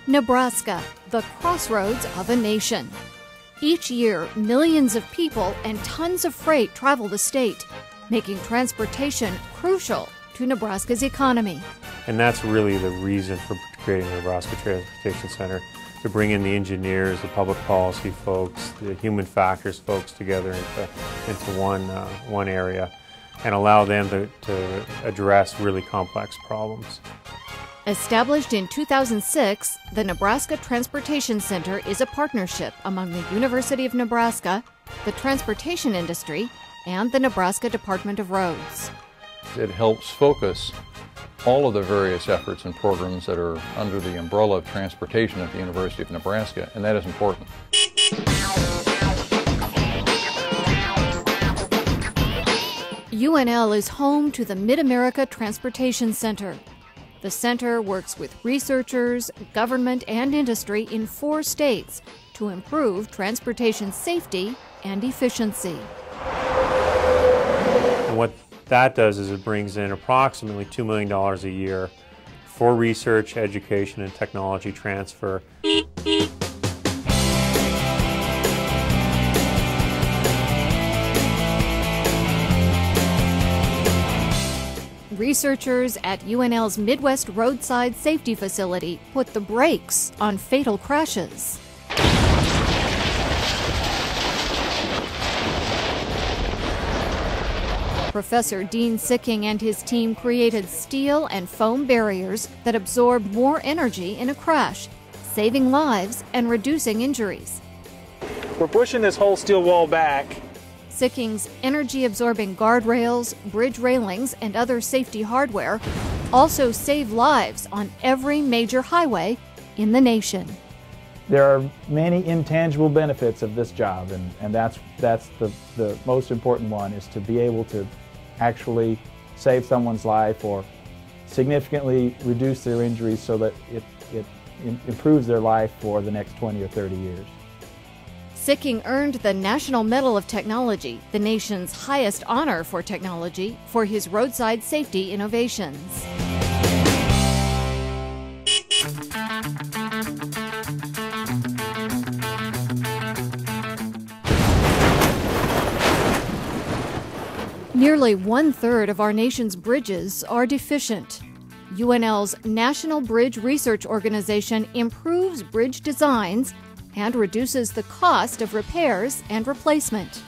Nebraska, the crossroads of a nation. Each year, millions of people and tons of freight travel the state, making transportation crucial to Nebraska's economy. And that's really the reason for creating the Nebraska Transportation Center, to bring in the engineers, the public policy folks, the human factors folks together into one area and allow them to address really complex problems. Established in 2006, the Nebraska Transportation Center is a partnership among the University of Nebraska, the transportation industry, and the Nebraska Department of Roads. It helps focus all of the various efforts and programs that are under the umbrella of transportation at the University of Nebraska, and that is important. UNL is home to the Mid-America Transportation Center. The center works with researchers, government, and industry in 4 states to improve transportation safety and efficiency. And what that does is it brings in approximately $2 million a year for research, education, and technology transfer. Researchers at UNL's Midwest Roadside Safety Facility put the brakes on fatal crashes. Professor Dean Sicking and his team created steel and foam barriers that absorb more energy in a crash, saving lives and reducing injuries. We're pushing this whole steel wall back. Sicking's energy-absorbing guardrails, bridge railings, and other safety hardware also save lives on every major highway in the nation. There are many intangible benefits of this job, and that's the most important one, is to be able to actually save someone's life or significantly reduce their injuries so that it improves their life for the next 20 or 30 years. Sicking earned the National Medal of Technology, the nation's highest honor for technology, for his roadside safety innovations. Nearly 1/3 of our nation's bridges are deficient. UNL's National Bridge Research Organization improves bridge designs and reduces the cost of repairs and replacement.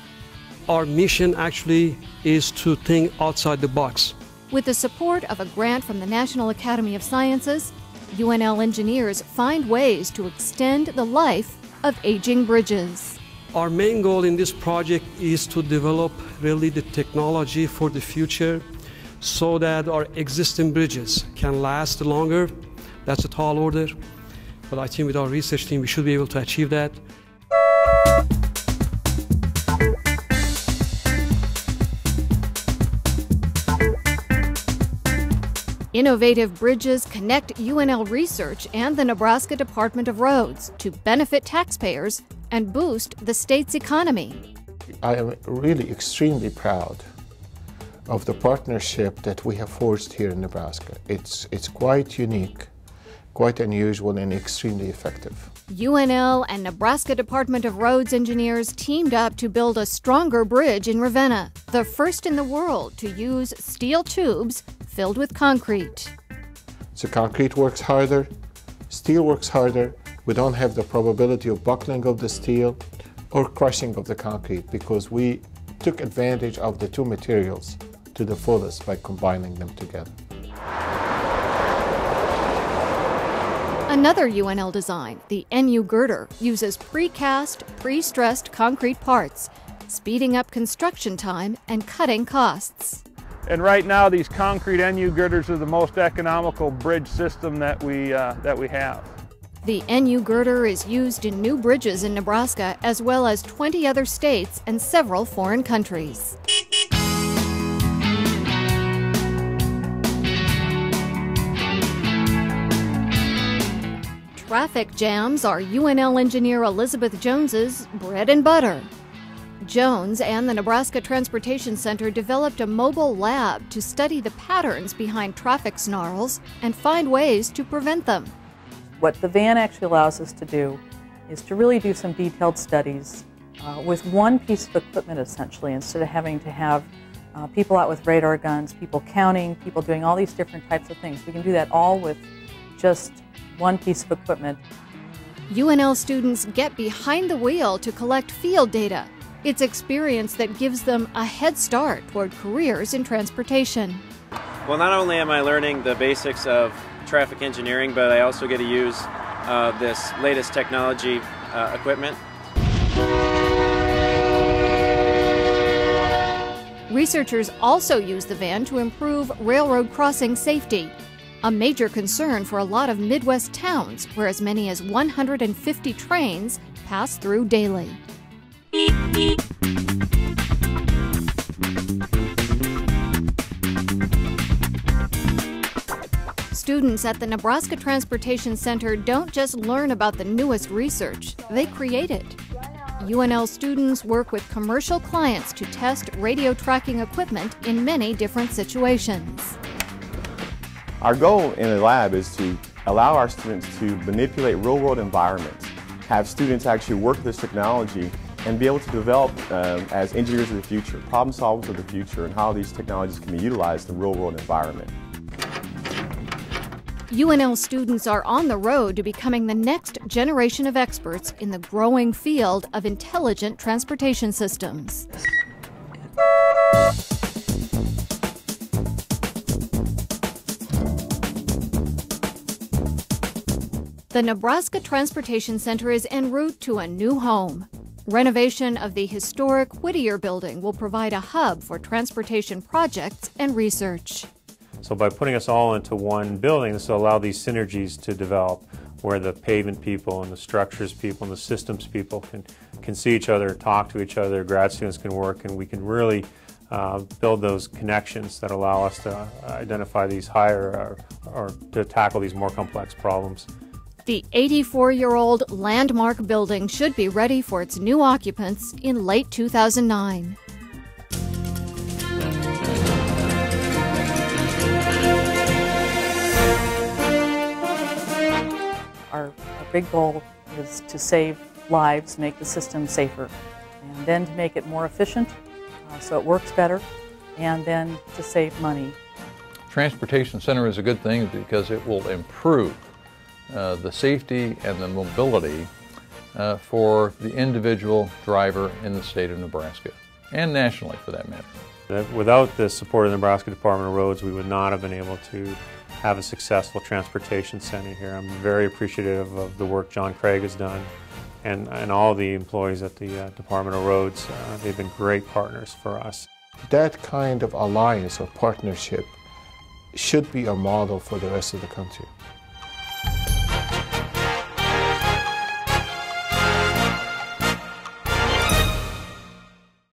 Our mission actually is to think outside the box. With the support of a grant from the National Academy of Sciences, UNL engineers find ways to extend the life of aging bridges. Our main goal in this project is to develop really the technology for the future so that our existing bridges can last longer. That's a tall order, but I think with our research team we should be able to achieve that. Innovative bridges connect UNL research and the Nebraska Department of Roads to benefit taxpayers and boost the state's economy. I am really extremely proud of the partnership that we have forged here in Nebraska. It's quite unique, quite unusual, and extremely effective. UNL and Nebraska Department of Roads engineers teamed up to build a stronger bridge in Ravenna, the first in the world to use steel tubes filled with concrete. So concrete works harder, steel works harder. We don't have the probability of buckling of the steel or crushing of the concrete because we took advantage of the two materials to the fullest by combining them together. Another UNL design, the NU girder, uses precast, pre-stressed concrete parts, speeding up construction time and cutting costs. And right now these concrete NU girders are the most economical bridge system that we have. The NU girder is used in new bridges in Nebraska as well as 20 other states and several foreign countries. Traffic jams are UNL engineer Elizabeth Jones's bread and butter. Jones and the Nebraska Transportation Center developed a mobile lab to study the patterns behind traffic snarls and find ways to prevent them. What the van actually allows us to do is to really do some detailed studies with one piece of equipment essentially, instead of having to have people out with radar guns, people counting, people doing all these different types of things. We can do that all with just one piece of equipment. UNL students get behind the wheel to collect field data. It's experience that gives them a head start toward careers in transportation. Well, not only am I learning the basics of traffic engineering, but I also get to use this latest technology equipment. Researchers also use the van to improve railroad crossing safety, a major concern for a lot of Midwest towns where as many as 150 trains pass through daily. Students at the Nebraska Transportation Center don't just learn about the newest research, they create it. UNL students work with commercial clients to test radio tracking equipment in many different situations. Our goal in the lab is to allow our students to manipulate real-world environments, have students actually work with this technology and be able to develop as engineers of the future, problem solvers of the future, and how these technologies can be utilized in the real-world environment. UNL students are on the road to becoming the next generation of experts in the growing field of intelligent transportation systems. The Nebraska Transportation Center is en route to a new home. Renovation of the historic Whittier building will provide a hub for transportation projects and research. So by putting us all into one building, this will allow these synergies to develop, where the pavement people and the structures people and the systems people can see each other, talk to each other, grad students can work, and we can really build those connections that allow us to identify these higher or to tackle these more complex problems. The 84-year-old landmark building should be ready for its new occupants in late 2009. Our big goal is to save lives, make the system safer, and then to make it more efficient so it works better, and then to save money. Transportation center is a good thing because it will improve the safety and the mobility for the individual driver in the state of Nebraska, and nationally for that matter. Without the support of the Nebraska Department of Roads, we would not have been able to have a successful transportation center here. I'm very appreciative of the work John Craig has done and all the employees at the Department of Roads. They've been great partners for us. That kind of alliance or partnership should be a model for the rest of the country.